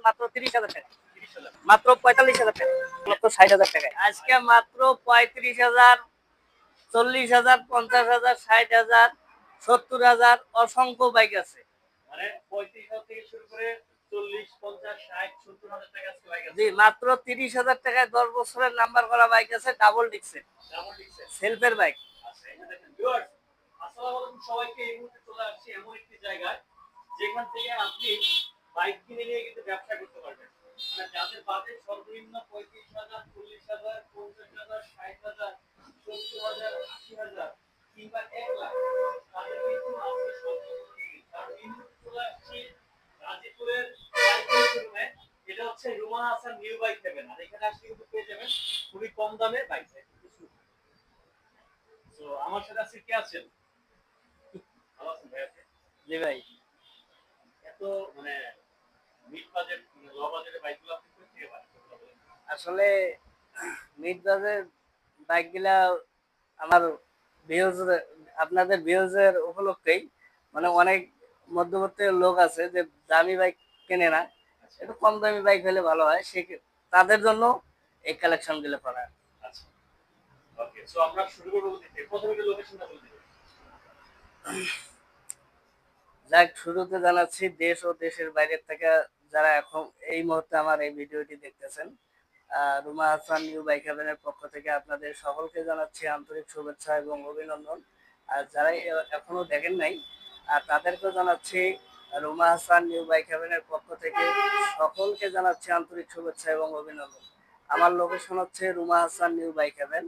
মাত্র 30,000 টাকা, মাত্র 45,000 টাকা, মাত্র 60,000 টাকায়। আজকে মাত্র 35,000, 40,000, 50,000, 60,000, 70,000 অসংখ্য বাইক আছে। মানে 35,000 থেকে শুরু করে 40, 50, 60, 70,000 টাকা আছে বাইক আছে। জি, মাত্র 30,000 টাকায় 10 বছরের নাম্বার করা বাইক আছে, ডাবল ডিক্সের, সেলফের বাইক। আচ্ছা, এই যে দেখেন ভিউয়ার্স, আসসালামু আলাইকুম সবাইকে। এই মুহূর্তে চলে আসছি এমন একটি জায়গায় যেখান থেকে আপনি বাইক কিনে নিয়ে কিন্তু ব্যবসা করতে পারবেন। মানে যাদের বাজেট সর্বনিম্ন 35,000, 40,000, 50,000, 60,000, 70,000, 80,000 কিংবা 1 লাখ, তাদের কিন্তু আজকে কারণ এই মুহূর্তে চলে আসছি গাজীপুরের বাইকের শোরুমে। এটা হচ্ছে Ruma Hasan new bike heaven. আর এখানে আসলে কিন্তু পেয়ে যাবেন খুবই কম দামে বাইক। তো আমার সাথে আজকে কে আছেন? ভালো আছেন ভাই? জি ভাই। এত মানে মিড বাজেট লো বাজেটে বাইকগুলো আপনি কোথা থেকে পান? আসলে মিড বাজেট বাইকগুলা আমার ভিউজ, আপনাদের ভিউজের উপলক্ষেই, মানে অনেক মধ্যবর্তী লোক আছে যে দামি বাইক কেনে না, একটু কম দামি বাইক হলে ভালো হয়, সে তাদের জন্য এই কালেকশন গুলো করা। আচ্ছা, ওকে। সো আমরা শুরু করব দিতে। প্রথমে কি লোকেশনটা বলে দিবেন? যাক, শুরুতে জানাচ্ছি দেশ ও দেশের বাইরের থেকে যারা এখন এই মুহূর্তে আমার এই ভিডিওটি দেখতেছেন, রুমা হাসান নিউ বাইক হেভেনের পক্ষ থেকে আপনাদের সকলকে জানাচ্ছি আন্তরিক শুভেচ্ছা এবং অভিনন্দন। আর যারা এখনো দেখেন নাই, আর তাদেরকেও জানাচ্ছি রুমা হাসান নিউ বাইক হেভেনের পক্ষ থেকে সকলকে জানাচ্ছি আন্তরিক শুভেচ্ছা এবং অভিনন্দন। আমার লোকেশন হচ্ছে Ruma Hasan new bike heaven,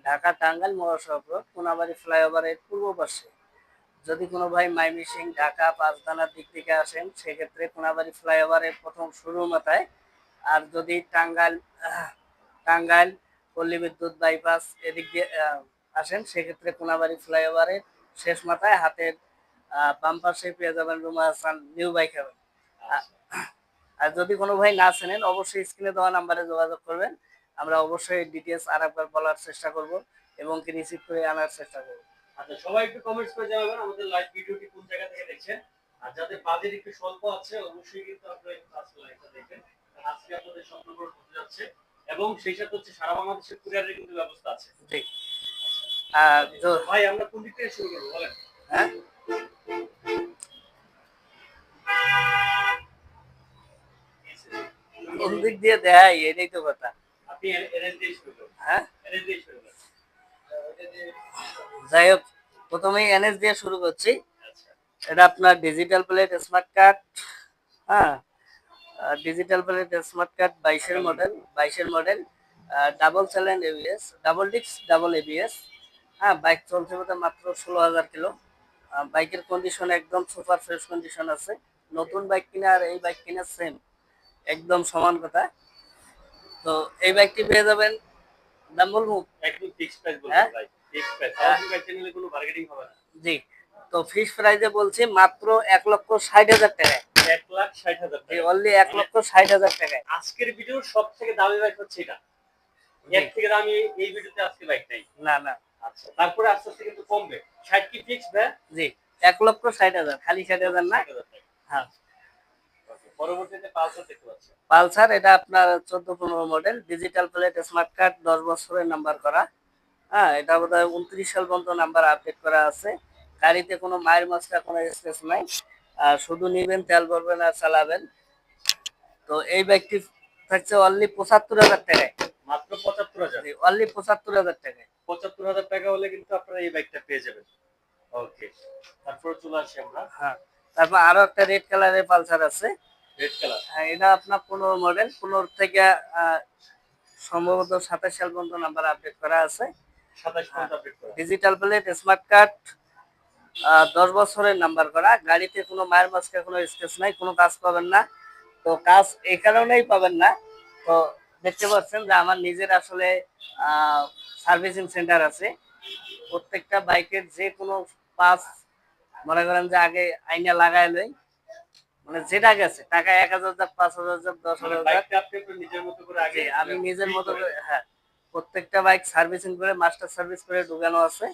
Dhaka Tangail মহাসড়ক রোড, কোনাবাড়ি ফ্লাইওভারের পূর্ব পাশে। যদি কোনো ভাই ময়মনসিংহ, ঢাকা, পাঁচদানার দিক থেকে আসেন, সেক্ষেত্রে কোনাবাড়ি ফ্লাইওভারের প্রথম শুরু মাথায়। আর যদি টাঙ্গাইল পল্লী বিদ্যুৎ বাইপাস এদিক দিয়ে আসেন, সেক্ষেত্রে কোনাবাড়ি ফ্লাইওভারের শেষ মাথায় হাতের বাম পাশে পেয়ে যাবেন Ruma Hasan new bike heaven. আর যদি কোনো ভাই না চেনেন, অবশ্যই স্ক্রিনে দেওয়া নাম্বারে যোগাযোগ করবেন। আমরা অবশ্যই ডিটেলস আর একবার বলার চেষ্টা করব এবং কি রিসিভ করে আনার চেষ্টা করব। আচ্ছা, সবাই একটু কমেন্টস করে জানাবেন আমাদের লাইভ ভিডিওটি কোন জায়গা থেকে দেখছেন। আর যাদের বাজেট একটু স্বল্প আছে অবশ্যই কিন্তু আপনারা আজকে লাইভটা দেখবেন। আজকে আপনাদের স্বপ্নপুর হতে যাচ্ছে এবং সেই সাথে হচ্ছে সারা বাংলাদেশের কুরিয়ারের কিন্তু ব্যবস্থা আছে। জি। ভাই আমরা কোন দিক থেকে শুরু করব বলেন? হ্যাঁ, কোন দিক দিয়ে দেয় এটাই তো কথা। আপনি এনএস দিয়ে শুরু করুন। হ্যাঁ, এনএস দিয়ে শুরু করুন। যাই হোক, প্রথমেই এনএস দিয়ে শুরু করছি। আচ্ছা, এটা আপনার ডিজিটাল প্লেট স্মার্ট কার্ড। হ্যাঁ, ডিজিটাল প্লেট স্মার্ট কার্ড 22-এর model, double challenge ABS, double disc, double ABS. হ্যাঁ, বাইক চলছে বোধ মাত্র 16,000 কিলো। বাইকের কন্ডিশন একদম সুপার ফ্রেশ কন্ডিশন আছে। নতুন বাইক কিনা আর এই বাইক কিনা সেম, একদম সমান কথা। তো এই বাইকটি পেয়ে যাবেন, দাম বলবো একদম ফিক্সড প্রাইস বলবেন ভাই। Fixed price. আমাদের বাইক চ্যানেলে কোনো বার্গেনিং হবে না। জি। তো ফিক্স প্রাইসে বলছি মাত্র 1,60,000 টাকায়। 1,60,000 জি, টাকা। অনলি 1,60,000 টাকায়। আজকের ভিডিওর সবথেকে দামি বাইক হচ্ছে এটা। এর থেকে দামি এই ভিডিওতে আজকে বাইক নাই। না না। আচ্ছা, তারপরে আস্তে আস্তে কিন্তু কমবে। 60 কি ফিক্সড ভাই? জি, 1,60,000, খালি 60,000 না। 60,000 টাকা। হ্যাঁ। ওকে, পরবর্তীতে পালসার দেখতে পাচ্ছি। পালসার, এটা আপনার 14-15 model, digital plate smart card, 10 বছরের নাম্বার করা। হ্যাঁ, এটা বোধহয় 29 সাল পর্যন্ত নাম্বার আপডেট করা আছে। গাড়িতে কোনো মায়ের মাস্কা, কোনো স্ক্র্যাচ নাই। আর শুধু নিবেন, তেল ভরবেন আর চালাবেন। তো এই বাইকটি থাকছে অনলি 75,000 টাকায়। মাত্র 75,000। অনলি 75,000 টাকায়। 75,000 টাকা হলে কিন্তু আপনারা এই বাইকটা পেয়ে যাবেন। ওকে, তারপরে চলে আসি আমরা। হ্যাঁ, তারপর আরো একটা রেড কালারের পালসার আছে। Red colour. হ্যাঁ, এটা আপনার 15 মডেল, 15 থেকে সম্ভবত 27 সাল পর্যন্ত নাম্বার আপডেট করা আছে। 27 পর্যন্ত আপডেট করা। ডিজিটাল প্লেট স্মার্ট কার্ড, 10 বছরের নাম্বার করা। গাড়িতে কোনো মায়ের মাস্কা, কোনো স্কেচ নাই, কোনো কাজ পাবেন না। তো কাজ এই কারণেই পাবেন না, তো দেখতে পাচ্ছেন যে আমার নিজের আসলে সার্ভিসিং সেন্টার আছে। প্রত্যেকটা বাইকের যে কোনো পাস, মনে করেন যে আগে আইনা লাগাই লই, মানে যেটা গেছে টাকা 1,000 যাক, 5,000 যাক, 10,000 যাক, আপনি নিজের মতো করে আগে আমি নিজের মতো করে, হ্যাঁ, প্রত্যেকটা বাইক সার্ভিসিং করে, মাস্টার সার্ভিস করে ঢুকানো আছে।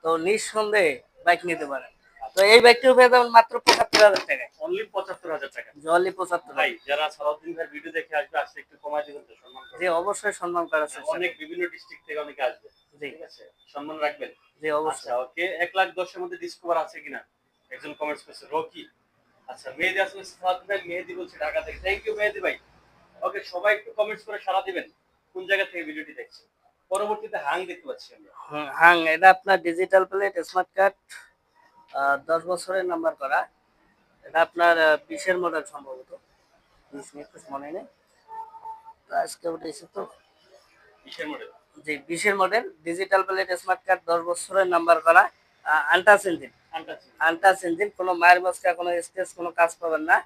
তো নিঃসন্দেহে বাইক নিতে পারেন। তো এই বাইকটিও পেয়ে যাবেন মাত্র ৭৫,০০০ টাকায়। অনলি ৭৫,০০০ টাকা। জলি ৭৫। ভাই যারা সালাউদ্দিন ভাইয়ের ভিডিও দেখে আসবে আসলে একটু কমায় দিবেন তো, সম্মান জি করবেন। অবশ্যই সম্মান করার চেষ্টা অনেক করব। বিভিন্ন ডিস্ট্রিক্ট থেকে অনেকে আসবে। জি, ঠিক আছে? সম্মান রাখবেন। জি আচ্ছা অবশ্যই। ওকে ১,১০,০০০ এর মধ্যে ডিসকভার আছে কিনা? একজন কমেন্টস করছে রকি। আচ্ছা মেহেদী হাসান সালাউদ্দিন ভাই মেহেদী বলছে ঢাকা থেকে। থ্যাংক ইউ মেহেদী ভাই। ওকে সবাই একটু কমেন্টস করে সাড়া দিবেন। কোন জায়গা থেকে ভিডিওটি দেখছেন। পরবর্তীতে হাং দেখতে পাচ্ছি আমরা। হাং এটা আপনার ডিজিটাল প্লেট স্মার্ট কার্ড ১০ বছরের নাম্বার করা। এটা আপনার ২০ এর মডেল সম্ভবত। ২০ নিয়ে কিছু মনে নেই। তো আজকে উঠেছে তো। কিসের মডেল? জি ২০ এর model digital plate smart card ১০ বছরের নাম্বার করা। Untouch engine. Untouch. Untouch engine কোনো মায়ের মস্কা কোনো স্ক্র্যাচ কোনো কাজ পাবেন না।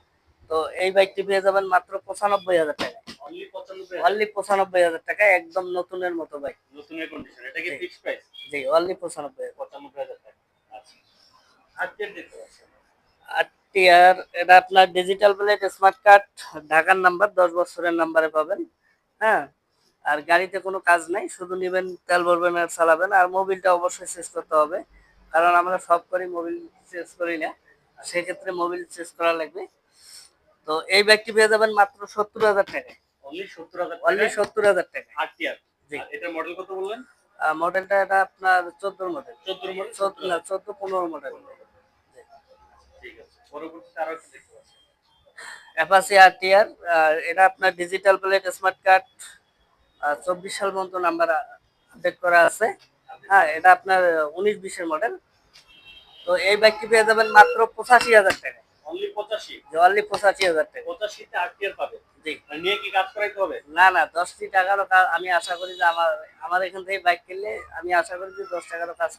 তো এই বাইকটি পেয়ে যাবেন মাত্র ৯৫,০০০ টাকায়। অনলি ৯৫,০০০। অনলি ৯৫,০০০ টাকায় একদম নতুনের মতো বাইক। নতুনের কন্ডিশন। এটা কি জি, ফিক্সড প্রাইস? জি অনলি ৯৫,০০০। ৯৫,০০০ টাকা। আচ্ছা। আজকের দেখতে পাচ্ছি। আর টিআর এটা আপনার ডিজিটাল প্লেট স্মার্ট কার্ড ঢাকার নাম্বার ১০ বছরের নাম্বারে পাবেন। হ্যাঁ, আর গাড়িতে কোনো কাজ নাই, শুধু নেবেন তেল ভরবেন আর চালাবেন। আর মোবিলটা অবশ্যই চেঞ্জ করতে হবে, কারণ আমরা সব করি মোবিল চেঞ্জ করি না, সেক্ষেত্রে মোবিল চেঞ্জ করা লাগবে। তো এই ব্যাগটি পেয়ে যাবেন মাত্র ৭০,০০০ টাকায়। অনলি ৭০,০০০ অনলি টাকায় ৭০,০০০ টাকায়। আরটিআর। জি, আর এটার মডেল কত বললেন? মডেলটা এটা আপনার ১৪ মডেল। ১৪ model ১৪-১৫ model. ১৫ মডেল। ঠিক আছে। পরবর্তীতে আরো একটা দেখতে পাচ্ছি। অ্যাপাচি আরটিআর এটা আপনার ডিজিটাল প্লেট স্মার্ট কার্ড ২৪ সাল পর্যন্ত নাম্বার আপডেট করা আছে। হ্যাঁ, এটা আপনার ১৯-২০ এর মডেল। তো এই বাইকটি পেয়ে যাবেন মাত্র ৮৫,০০০ টাকায়। অনলি ৮৫। অনলি ৮৫,০০০ টাকা। ৮৫ তে আরটিআর পাবে। জি। আর নিয়ে কি কাজ করাইতে হবে? না, না ১০টি টাকারও আমি আশা করি যে আমার আমার এখান থেকে বাইক কিনলে আমি আশা করি যে ১০ টাকারও কাজ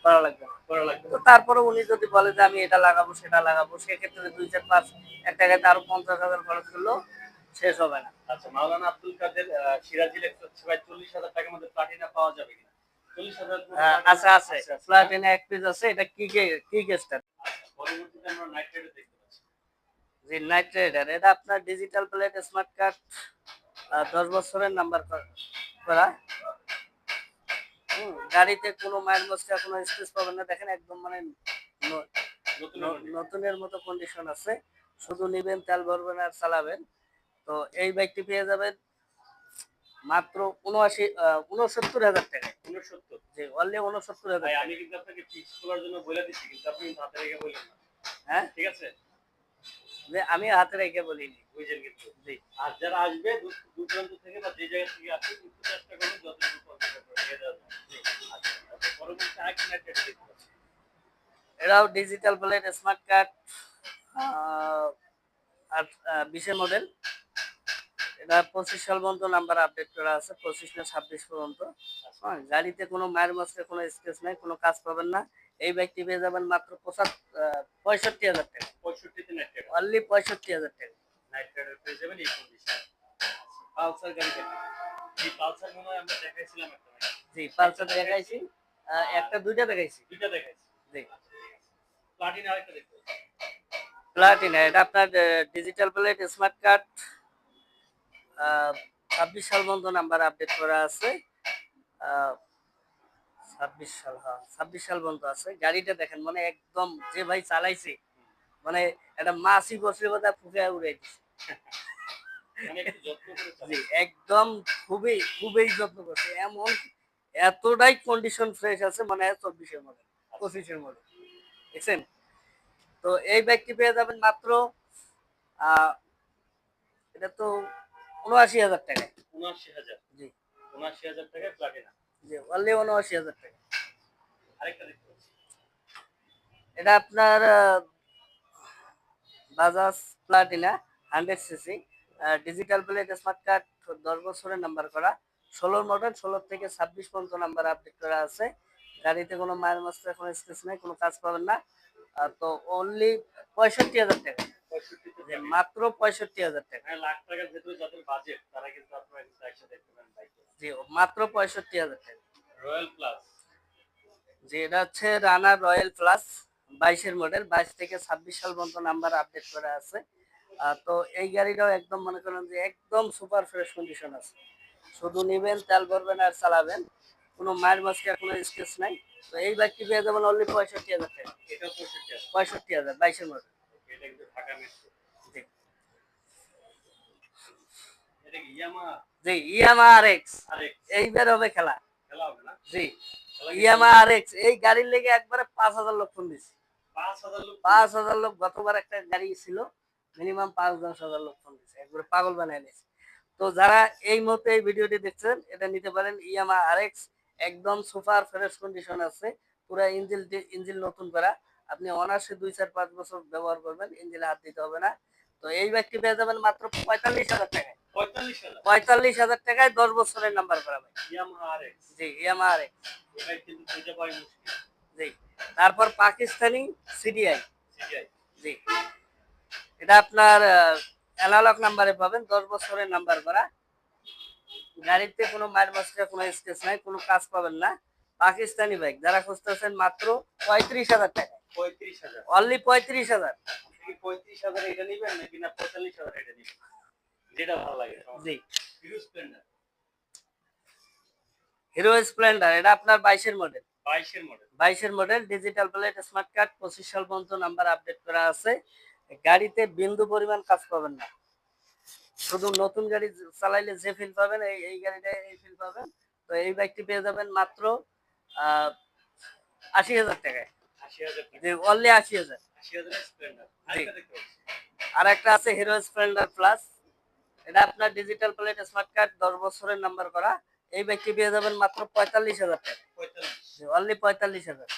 করা লাগবে না। করা লাগবে তো না। তারপরে উনি যদি বলে যে আমি এটা লাগাবো সেটা লাগাবো, সেক্ষেত্রে ২, ৪, ৫ এক টাকাতে আরো ৫০,০০০ খরচ করলেও শেষ হবে না। আচ্ছা মাওলানা আব্দুল কাদের সিরাজি লেখা হচ্ছে ভাই ৪০,০০০ টাকার মধ্যে প্লাটিনা পাওয়া যাবে কিনা? ৪০,০০০ আচ্ছা আছে, প্লাটিনা এক পিস আছে। এটা কি স্টার। পরবর্তীতে আমরা নাইট রাইডার দেখতে পাচ্ছি। জি নাইট রাইডার এটা আপনার ডিজিটাল প্লেট স্মার্ট কার্ড ১০ বছরের নাম্বার করা। গাড়িতে কোনো মায়ের মস্কা কোনো স্পেস পাবেন না, দেখেন একদম মানে ন- নতুনের মতো কন্ডিশন আছে। শুধু নিবেন তেল ভরবেন আর চালাবেন। তো এই বাইকটি পেয়ে যাবেন মাত্র ৬৯,০০০ টাকায়। ৬৯। জি অনলি ৬৯,০০০ ভাই টাকা। আমি কিন্তু আপনাকে ফিক্স করার জন্য বলে দিচ্ছি কিন্তু আপনি কিন্তু হাতে রেখে বললেন না। হ্যাঁ, ঠিক আছে? যে আমি হাতে রেখে বলিনি। বুঝছেন কিন্তু। জি, আর যারা আসবে দূর দূরান্ত থেকে বা যে জায়গা থেকে আসবে একটু চেষ্টা করবেন যতটুকু কনসিডার করে নিয়ে যাওয়ার জন্য। জি। আচ্ছা পরবর্তী আরেকটা নাইট রাইডার দেখতে পাচ্ছি। এটাও ডিজিটাল প্লেট স্মার্ট কার্ড আর ২০ এর মডেল। এটা ২৫ সাল পর্যন্ত নাম্বার আপডেট করা আছে, ২৫ না ২৬ পর্যন্ত। হ্যাঁ, গাড়িতে কোনো মায়ের মস্কে কোনো স্ক্র্যাচ নাই, কোনো কাজ পাবেন না। এই বাইকটি পেয়ে যাবেন মাত্র ৬৫,০০০ টাকা। ৬৫ তে নাইট রাইডার। অনলি ৬৫,০০০ টাকা। নাইট রাইডার পেয়ে যাবেন এই কন্ডিশন। পালসার গাড়ি দেখুন। এই পালসার মনে হয় আমরা দেখাইছিলাম একটা নাকি? জি পালসার দেখাইছি, একটা দুইটা দেখাইছি। দুইটা দেখাইছি। জি প্লাটিনা আরেকটা দেখতে পাচ্ছি। প্লাটিনা এটা আপনার ডিজিটাল প্লেট স্মার্ট কার্ড ২৬ সাল পর্যন্ত নাম্বার আপডেট করা আছে। আহ, ২৬ সাল, হ্যাঁ ২৬ সাল পর্যন্ত আছে। গাড়িটা দেখেন মানে একদম যে ভাই চালাইছে মানে একটা মাছি বসলে বোধহয় ফুকে উড়াই দিছে। মানে একটু যত্ন করে জি চালান। একদম খুবই খুবই যত্ন করছে, এমন এতটাই কন্ডিশন ফ্রেশ আছে মানে ২৪-এর মডেল ২৫-এর মডেল দেখছেন। তো এই ব্যাগটি পেয়ে যাবেন মাত্র আহ এটা তো ৭৯,০০০ টাকায়। ৭৯,০০০। জি ৭৯,০০০ টাকায় প্লাটিনা। জি অনলি ৭৯,০০০ টাকা। আরেকটা দেখতে পাচ্ছি। এটা আপনার Bajaj Platina 100 CC digital plate smart card ১০ বছরের নাম্বার করা। ১৬ মডেল, ১৬ থেকে ২৬ পর্যন্ত নাম্বার আপডেট করা আছে। গাড়িতে কোনো মায়ের মাস্টার কোনো স্পেস নাই, কোনো কাজ পাবেন না। তো অনলি ৬৫,০০০ টাকা। ৬৫ তে জি, প্লাটিনা। মাত্র ৬৫,০০০ টাকা। মানে লাখ টাকার ভেতরে যাদের বাজেট তারা কিন্তু আপনারা কিন্তু একসাথে দেখতে পারেন বাইকে। জি মাত্র ৬৫,০০০ টাকা। Royal plus. জি এটা হচ্ছে রানার রয়্যাল প্লাস ২২-এর মডেল, ২২ থেকে ২৬ সাল পর্যন্ত নাম্বার আপডেট করা আছে। তো এই গাড়িটাও একদম মনে করেন যে একদম সুপার ফ্রেশ কন্ডিশন আছে। শুধু নিবেন তেল ভরবেন আর চালাবেন। কোনো মায়ের মাস্কে কোনো স্কেচ নাই। তো এই বাইকটি পেয়ে যাবেন অনলি 65,000 টাকা। এটা 65,000। 65,000 22 এর মডেল। এটা কিন্তু ঢাকা মেট্রো। জি এটা কি ইয়ামাহা? জি ইয়ামা আরএক্স আরেক এইবার হবে খেলা। খেলা হবে না? জি খেলা কিন্তু ইয়ামা আরএক্স এই গাড়ির লেগে একবারে 5,000 লোক ফোন দিছে। 5,000 লোক 5,000 লোক গতবার একটা গাড়ি ছিল মিনিমাম 5-10,000 লোক ফোন দিছে একবারে পাগল বানায় নিয়েছে। তো যারা এই মুহূর্তে এই ভিডিওটি দেখছেন এটা নিতে পারেন ইয়ামা আরএক্স একদম সুপার ফ্রেশ কন্ডিশন আছে পুরো ইঞ্জিন নতুন করা আপনি অনার্সে 2-4-5 বছর ব্যবহার করবেন ইঞ্জিনে হাত দিতে হবে না। তো এই বাইকটি পেয়ে যাবেন মাত্র 45,000 টাকায়। 45,000। 45,000 টাকায় 10 বছরের নাম্বার করা ভাই। ইয়ামাহা আরেক্স। জি ইয়ামা আরএক্স। এটা কিন্তু খুঁজে পাওয়া মুশকিল। জি তারপর পাকিস্তানি সিডিআই। সিটিআই। জি এটা আপনার অ্যানালগ নাম্বারে পাবেন 10 বছরের নাম্বার করা গাড়িতে কোনো মায়ের মাস্টার কোনো স্কেচ নাই কোনো কাজ পাবেন না পাকিস্তানি বাইক যারা খুঁজতেছেন মাত্র 35,000 টাকা 35,000। অনলি 35,000। আপনি কি 35,000 এটা নিবেন নাকি না 45,000 এটা নিবেন? যেটা ভালো লাগে। জি হিরো স্প্লেন্ডার। হিরো স্প্লেন্ডার এটা আপনার 22 এর মডেল। 22 এর মডেল। 22 এর model digital plate smart card 25 সাল পর্যন্ত নাম্বার আপডেট করা আছে গাড়িতে বিন্দু পরিমাণ কাজ পাবেন না শুধু নতুন গাড়ি চালাইলে যে ফিল পাবেন এই গাড়িটা এই ফিল পাবেন। তো এই বাইকটি পেয়ে যাবেন মাত্র 80,000 টাকায়। 80,000 টাকা। জি অনলি 80,000। 80,000 এর স্প্লেন্ডার। জি আরেকটা দেখতে পাচ্ছি। আর একটা আছে হিরো স্প্লেন্ডার প্লাস এটা আপনার ডিজিটাল প্লেট স্মার্ট কার্ড 10 বছরের নাম্বার করা এই বাইকটি পেয়ে যাবেন মাত্র 45,000 টাকা। 45। অনলি 45,000।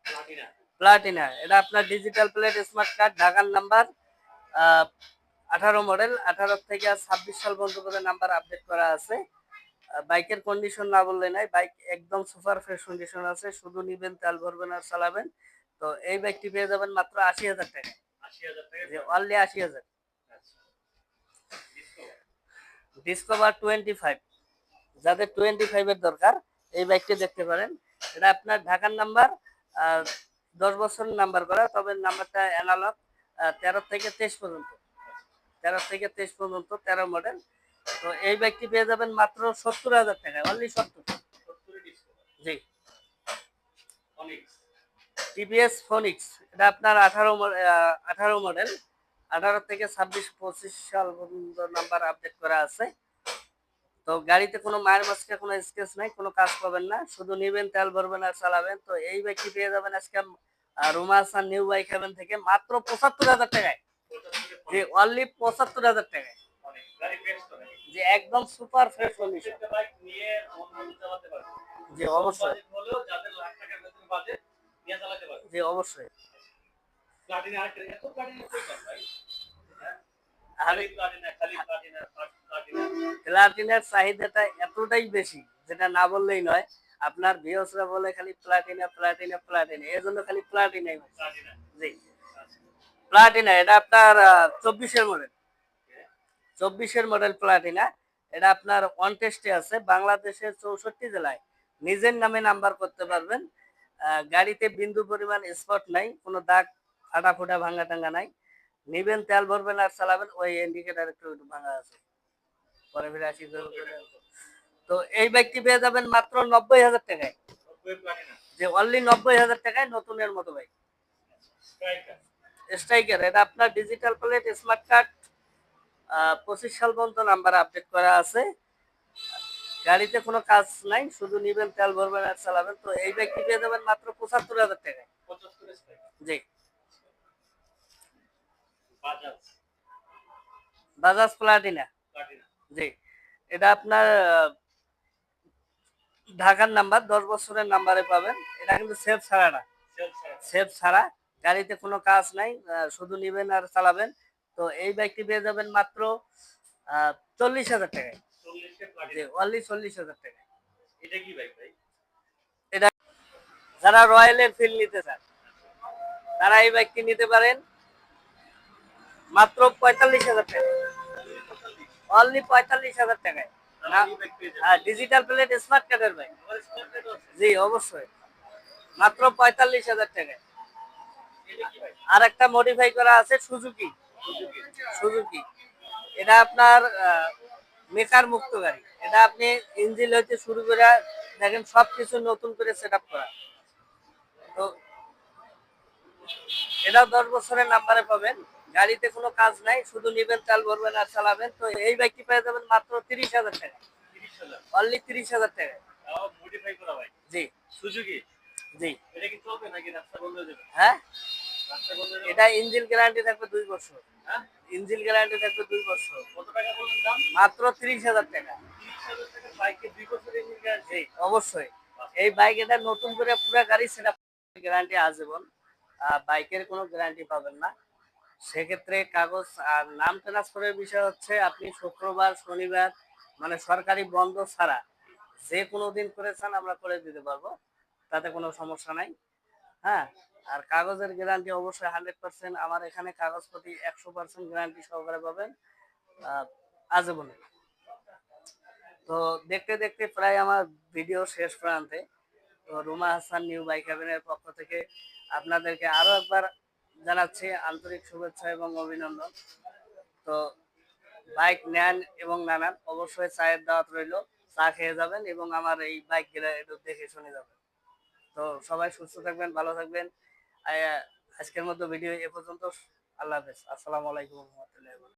প্লাটিনা। প্লাটিনা এটা আপনার ডিজিটাল প্লেট স্মার্ট কার্ড ঢাকার নাম্বার 18 মডেল 18 থেকে 26 সাল পর্যন্ত করে নাম্বার আপডেট করা আছে বাইকের কন্ডিশন না বললে নাই বাইক একদম সুপার ফ্রেশ কন্ডিশন আছে শুধু নিবেন তেল ভরবেন আর চালাবেন। তো এই বাইকটি পেয়ে যাবেন মাত্র 80,000 টাকা। 80,000 টাকা। যে অনলি 80,000। আচ্ছা। ডিসকভার। ডিসকভার 25 যাদের 25 এর দরকার এই বাইকটি দেখতে পারেন এটা আপনার ঢাকার নাম্বার 10 বছরের নাম্বার করা তবে নাম্বারটা অ্যানালগ 13 থেকে 23 পর্যন্ত 13 থেকে 23 পর্যন্ত 13 মডেল। তো এই বাইকটি পেয়ে যাবেন মাত্র 70,000 টাকায় অনলি 70। 70 এর ডিসকভার। জি অনিক্স। টিভিএস ফোনিক্স এটা আপনার 18 মডেল 18 থেকে 26-25 সাল পর্যন্ত নাম্বার আপডেট করা আছে। তো গাড়িতে কোনো মায়ের মাস্কে কোনো স্কেচ নাই কোনো কাজ পাবেন না শুধু নিবেন তেল ভরবেন আর চালাবেন। তো এই বাইকটি পেয়ে যাবেন আজকে Ruma Hasan new bike heaven থেকে মাত্র 75,000 টাকায়। 75 জি অনলি 75,000 টাকায়। অনেক গাড়ি ফ্রেশ তো নাকি? যে একদম সুপার ফ্রেশ কন্ডিশন। প্রত্যেকটা বাইক নিয়ে আমার মতো চালাতে পারবে। জি অবশ্যই। বাজেট হলেও যাদের লাখ টাকার ভেতরে বাজেট নিয়ে চালাতে পারবে। জি অবশ্যই। প্লাটিনা আরেকটা এত প্লাটিনা কই পান ভাই? হ্যাঁ? আর খালি প্লাটিনা প্লাটিনা। প্লাটিনার চাহিদাটা এতটাই বেশি যেটা না বললেই নয় আপনার ভিউয়ার্সরা বলে খালি প্লাটিনা প্লাটিনা প্লাটিনা এর জন্য খালি প্লাটিনাই প্লাটিনা। জি প্লাটিনা এটা আপনার 24 এর মডেল 24 এর মডেল প্লাটিনা এটা আপনার অন টেস্টে আছে বাংলাদেশের 64 জেলায় নিজের নামে নাম্বার করতে পারবেন গাড়িতে বিন্দু পরিমাণ স্পট নাই কোনো দাগ ফাটা ফোটা ভাঙা টাঙ্গা নাই নিবেন তেল ভরবেন আর চালাবেন ওই ইন্ডিকেটর একটু ভাঙা আছে পরে ফিরে আসি। তো এই বাইকটি পেয়ে যাবেন মাত্র 90,000 টাকায়। 90 প্লাটিনা। যে অনলি 90,000 টাকায় নতুনের মতো বাইক স্ট্রাইকার। স্ট্রাইকার এটা আপনার ডিজিটাল প্লেট স্মার্ট কার্ড 25 সাল পর্যন্ত নাম্বার আপডেট করা আছে গাড়িতে কোনো কাজ নাই শুধু নিবেন তেল ভরবেন আর চালাবেন। তো এই বাইকটি পেয়ে যাবেন মাত্র 75,000 টাকায়। 75 স্ট্রাইকার। জি বাজাজ। বাজাজ প্লাটিনা। প্লাটিনা। জি এটা আপনার ঢাকার নাম্বার 10 বছরের নাম্বারে পাবেন এটা কিন্তু সেফ ছাড়া না সেলফ সার্ভিস। সেফ ছাড়া গাড়িতে কোনো কাজ নাই শুধু নিবেন আর চালাবেন। তো এই বাইকটি পেয়ে যাবেন মাত্র 40,000 টাকায়। 40 এর জি প্লাটিনা। অনলি 40,000 টাকায়। এটা কি বাইক ভাই? এটা যারা রয়্যালের ফিল নিতে চান তারা এই বাইকটি নিতে পারেন মাত্র 45,000 টাকায় অনলি 45,000 টাকায়। তাহলে এই বাইক পেয়ে যাবেন। হ্যাঁ ডিজিটাল প্লেট স্মার্ট কার্ডের বাইক। আবার স্পন্সর আছে। জি অবশ্যই মাত্র 45,000 টাকায়। এটা কি ভাই? আর একটা মডিফাই করা আছে সুজুকি সুজুকি। সুজুকি এটা আপনার মেকার মুক্ত গাড়ি এটা আপনি ইঞ্জিন হইতে শুরু করে দেখেন সবকিছু নতুন করে সেট আপ করা। তো এটা 10 বছরের নাম্বারে পাবেন। গাড়িতে কোনো কাজ নাই, শুধু নিবেন, তেল ভরবেন আর চালাবেন। তো এই বাইকটি পেয়ে যাবেন মাত্র 30,000 টাকা। 30,000 অনলি 30,000 টাকা। তাও মডিফাই করা বাইক। জি সুজুকি। জি। এটা কি চলবে নাকি রাস্তা বন্ধ হয়ে যাবে? হ্যাঁ, রাস্তা বন্ধ হয়ে যাবে? এটা ইঞ্জিন গ্যারান্টি থাকবে 2 বছর। হ্যাঁ? ইঞ্জিন গ্যারান্টি থাকবে 2 বছর। কত টাকা বললেন দাম? মাত্র 30,000 টাকা। 30,000 টাকার বাইকে 2 বছরের ইঞ্জিন গ্যারান্টি। জি অবশ্যই। এই বাইক এটা নতুন করে পুরো গাড়ি সেট আপ, গ্যারান্টি আজীবন। বাইকের কোনো গ্যারান্টি পাবেন না। সেক্ষেত্রে কাগজ আর নাম ট্রান্সফারের বিষয় হচ্ছে আপনি শুক্রবার শনিবার মানে সরকারি বন্ধ ছাড়া যে কোনো দিন করেছেন আমরা করে দিতে পারবো, তাতে কোনো সমস্যা নাই। হ্যাঁ, আর কাগজের গ্যারান্টি অবশ্যই 100%। আমার এখানে কাগজপত্র 100% গ্যারান্টি সহকারে পাবেন আজীবনে। তো দেখতে দেখতে প্রায় আমার ভিডিও শেষ প্রান্তে। তো রুমা হাসান নিউ বাইক হ্যাভেনের পক্ষ থেকে আপনাদেরকে আরো একবার জানাচ্ছি আন্তরিক শুভেচ্ছা এবং অভিনন্দন। তো বাইক নেন এবং নানান অবশ্যই চায়ের দাওয়াত রইলো, চা খেয়ে যাবেন এবং আমার এই বাইক গুলো একটু দেখে শুনে যাবেন। তো সবাই সুস্থ থাকবেন, ভালো থাকবেন। আজকের মতো ভিডিও এ পর্যন্ত। আল্লাহ হাফেজ, আসসালামু আলাইকুম রহমতুল্লাহ।